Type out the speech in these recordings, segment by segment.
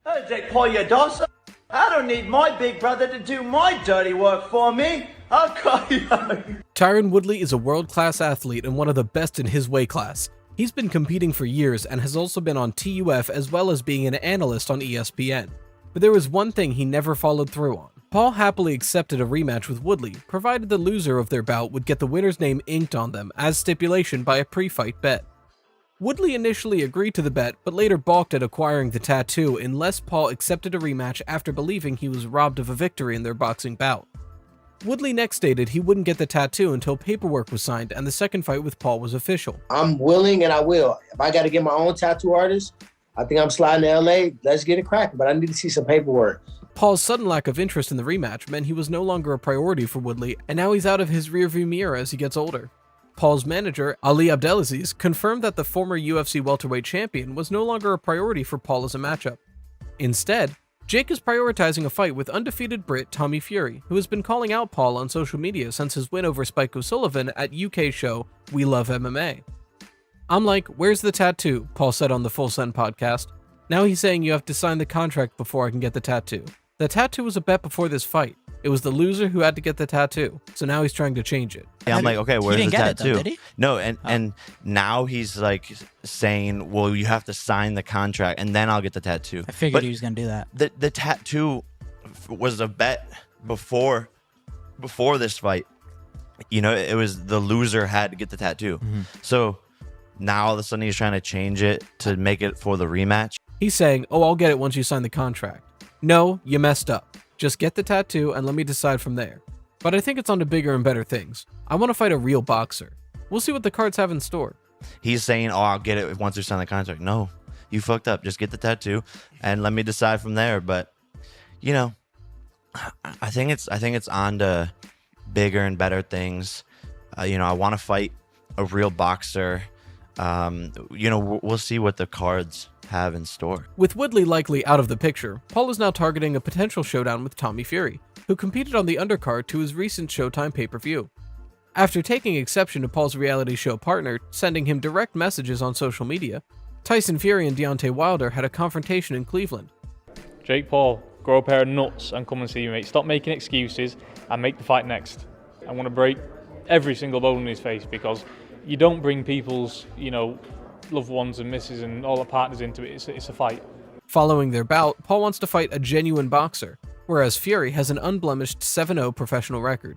Hey, Jake Paul, you dawson. I don't need my big brother to do my dirty work for me. I'll call you. Tyron Woodley is a world-class athlete and one of the best in his weight class. He's been competing for years and has also been on TUF as well as being an analyst on ESPN. But there was one thing he never followed through on. Paul happily accepted a rematch with Woodley, provided the loser of their bout would get the winner's name inked on them as stipulation by a pre-fight bet. Woodley initially agreed to the bet, but later balked at acquiring the tattoo unless Paul accepted a rematch after believing he was robbed of a victory in their boxing bout. Woodley next stated he wouldn't get the tattoo until paperwork was signed and the second fight with Paul was official. I'm willing and I will. If I got to get my own tattoo artist, I think I'm sliding to LA. Let's get it cracking, but I need to see some paperwork. Paul's sudden lack of interest in the rematch meant he was no longer a priority for Woodley, and now he's out of his rearview mirror as he gets older. Paul's manager, Ali Abdelaziz, confirmed that the former UFC welterweight champion was no longer a priority for Paul as a matchup. Instead, Jake is prioritizing a fight with undefeated Brit Tommy Fury, who has been calling out Paul on social media since his win over Spike O'Sullivan at UK show We Love MMA. "I'm like, where's the tattoo?" Paul said on the Full Send podcast. Now he's saying you have to sign the contract before I can get the tattoo. The tattoo was a bet before this fight. It was the loser who had to get the tattoo, so now he's trying to change it. Yeah, I'm like, okay, where's the tattoo? Though, did he? No, and now he's like saying, well, you have to sign the contract and then I'll get the tattoo. I figured he was gonna do that. The tattoo was a bet before this fight. You know, it was the loser had to get the tattoo. So now all of a sudden he's trying to change it to make it for the rematch. He's saying, oh, I'll get it once you sign the contract. No, you messed up. Just get the tattoo and let me decide from there. But I think it's on to bigger and better things. I want to fight a real boxer. We'll see what the cards have in store. He's saying, oh, I'll get it once you sign the contract. No, you fucked up. Just get the tattoo and let me decide from there. But, you know, I think it's on to bigger and better things. You know, I want to fight a real boxer. You know, we'll see what the cards have in store. With Woodley likely out of the picture, Paul is now targeting a potential showdown with Tommy Fury, who competed on the undercard to his recent Showtime pay-per-view. After taking exception to Paul's reality show partner sending him direct messages on social media, Tyson Fury and Deontay Wilder had a confrontation in Cleveland. Jake Paul, grow a pair of nuts and come and see me, mate. Stop making excuses and make the fight next. I want to break every single bone in his face because you don't bring people's, you know, loved ones and misses and all the partners into it. It's a fight. Following their bout, Paul wants to fight a genuine boxer, whereas Fury has an unblemished 7-0 professional record.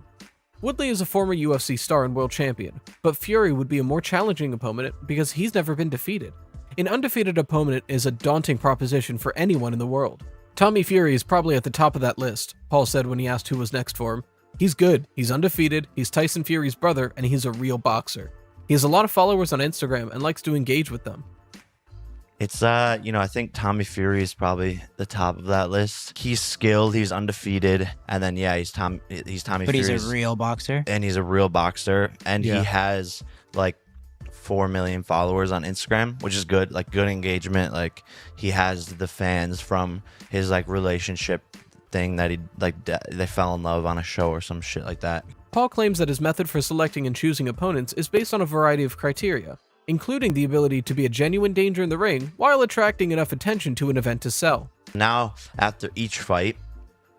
Woodley is a former UFC star and world champion, but Fury would be a more challenging opponent because he's never been defeated. An undefeated opponent is a daunting proposition for anyone in the world. Tommy Fury is probably at the top of that list, Paul said when he asked who was next for him. He's good, he's undefeated, he's Tyson Fury's brother, and he's a real boxer. He has a lot of followers on Instagram and likes to engage with them. It's, you know, I think Tommy Fury is probably the top of that list. He's skilled, he's undefeated, and then, yeah, he's Tommy But Fury. he's a real boxer. And he's a real boxer, and he has, like, 4 million followers on Instagram, which is good, like, good engagement. Like, he has the fans from his, like, relationship thing that he, like, they fell in love on a show or some shit like that. Paul claims that his method for selecting and choosing opponents is based on a variety of criteria, including the ability to be a genuine danger in the ring while attracting enough attention to an event to sell. Now, after each fight,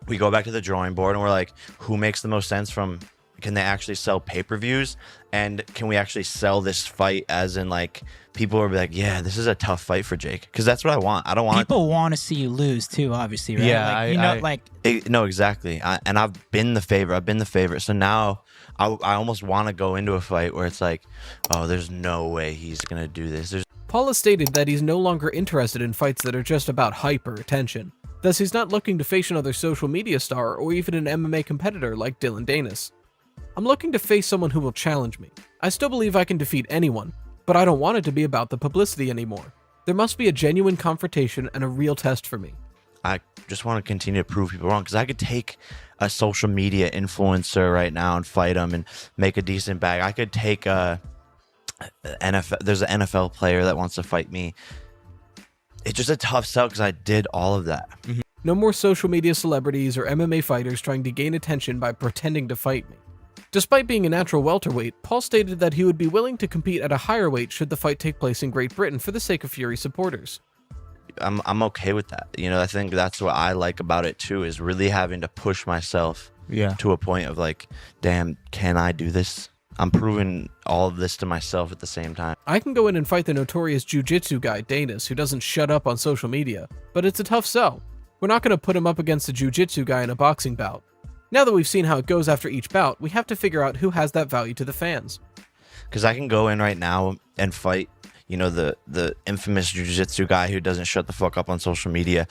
we go back to the drawing board and we're like, who makes the most sense from, can they actually sell pay-per-views? And can we actually sell this fight as in, like, people are like, yeah, this is a tough fight for Jake. Because that's what I want. I don't want people want to see you lose too, obviously, right? Yeah, like, no, exactly. And I've been the favorite. So now I almost want to go into a fight where it's like, oh, there's no way he's going to do this. Paul has stated that he's no longer interested in fights that are just about hype or attention. Thus, he's not looking to face another social media star or even an MMA competitor like Dylan Danis. I'm looking to face someone who will challenge me. I still believe I can defeat anyone, but I don't want it to be about the publicity anymore. There must be a genuine confrontation and a real test for me. I just want to continue to prove people wrong because I could take a social media influencer right now and fight them and make a decent bag. I could take a NFL. There's an NFL player that wants to fight me. It's just a tough sell because I did all of that. No more social media celebrities or MMA fighters trying to gain attention by pretending to fight me. Despite being a natural welterweight, Paul stated that he would be willing to compete at a higher weight should the fight take place in Great Britain for the sake of Fury supporters. I'm okay with that. You know, I think that's what I like about it too, is really having to push myself to a point of like, damn, can I do this? I'm proving all of this to myself at the same time. I can go in and fight the notorious jiu-jitsu guy, Danis, who doesn't shut up on social media, but it's a tough sell. We're not going to put him up against the jiu-jitsu guy in a boxing bout. Now that we've seen how it goes after each bout, we have to figure out who has that value to the fans. Because I can go in right now and fight, you know, the infamous jiu-jitsu guy who doesn't shut the fuck up on social media.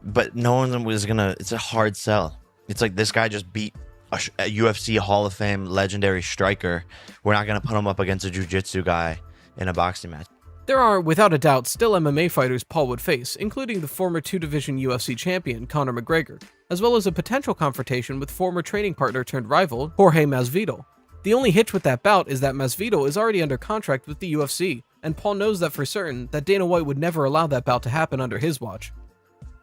But no one was gonna. It's a hard sell. It's like, this guy just beat a UFC Hall of Fame legendary striker. We're not gonna put him up against a jiu-jitsu guy in a boxing match. There are, without a doubt, still MMA fighters Paul would face, including the former 2-division UFC champion Conor McGregor, as well as a potential confrontation with former training partner turned rival Jorge Masvidal. The only hitch with that bout is that Masvidal is already under contract with the UFC, and Paul knows that for certain that Dana White would never allow that bout to happen under his watch.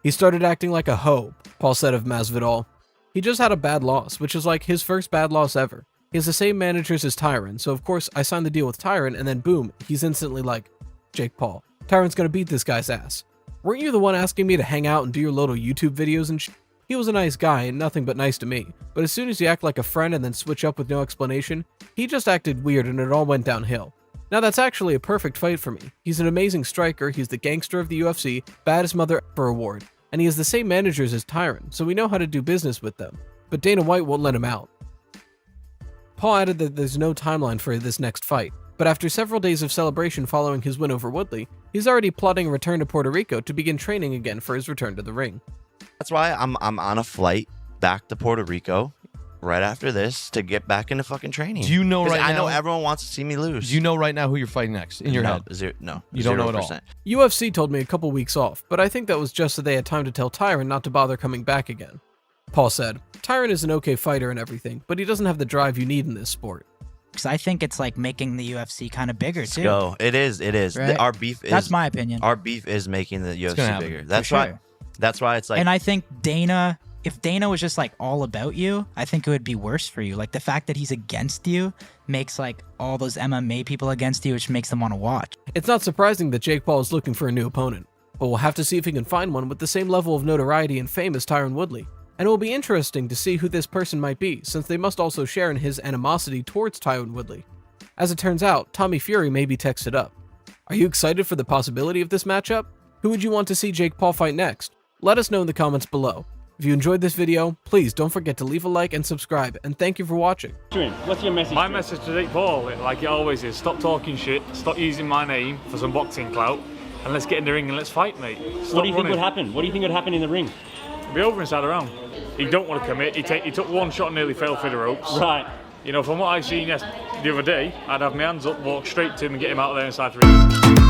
He started acting like a hoe, Paul said of Masvidal. He just had a bad loss, which is like his first bad loss ever. He has the same managers as Tyron, so of course I signed the deal with Tyron, and then boom, he's instantly like, Jake Paul, Tyron's gonna beat this guy's ass. Weren't you the one asking me to hang out and do your little YouTube videos and He was a nice guy and nothing but nice to me, but as soon as you act like a friend and then switch up with no explanation, he just acted weird and it all went downhill. Now that's actually a perfect fight for me. He's an amazing striker, he's the gangster of the UFC, baddest mother ever award, and he has the same managers as Tyron, so we know how to do business with them. But Dana White won't let him out. Paul added that there's no timeline for this next fight, but after several days of celebration following his win over Woodley, he's already plotting a return to Puerto Rico to begin training again for his return to the ring. That's why I'm on a flight back to Puerto Rico right after this to get back into fucking training. Do you know 'Cause right I now? know everyone wants to see me lose. Do you know right now who you're fighting next in your head? No, You don't know at all. 0%. UFC told me a couple weeks off, but I think that was just so they had time to tell Tyron not to bother coming back again. Paul said, Tyron is an okay fighter and everything, but he doesn't have the drive you need in this sport. Because I think it's like making the UFC kind of bigger too. Go. It is. Right? Our beef is. That's my opinion. Our beef is making the UFC happen, bigger. for That's sure. why. That's why it's like. And I think Dana, if Dana was just like all about you, I think it would be worse for you. Like the fact that he's against you makes like all those MMA people against you, which makes them want to watch. It's not surprising that Jake Paul is looking for a new opponent, but we'll have to see if he can find one with the same level of notoriety and fame as Tyron Woodley. And it will be interesting to see who this person might be, since they must also share in his animosity towards Tyron Woodley. As it turns out, Tommy Fury may be texted up. Are you excited for the possibility of this matchup? Who would you want to see Jake Paul fight next? Let us know in the comments below. If you enjoyed this video, please don't forget to leave a like and subscribe, and thank you for watching. What's your message? My message to Jake Paul, like it always is, stop talking shit, stop using my name for some boxing clout, and let's get in the ring and let's fight, mate. Stop What do you think running. would happen? What do you think would happen in the ring? It'll be over inside the round. He don't want to commit. He took one shot and nearly fell through the ropes. Right. You know, from what I've seen the other day, I'd have my hands up, walk straight to him and get him out of there inside the ring.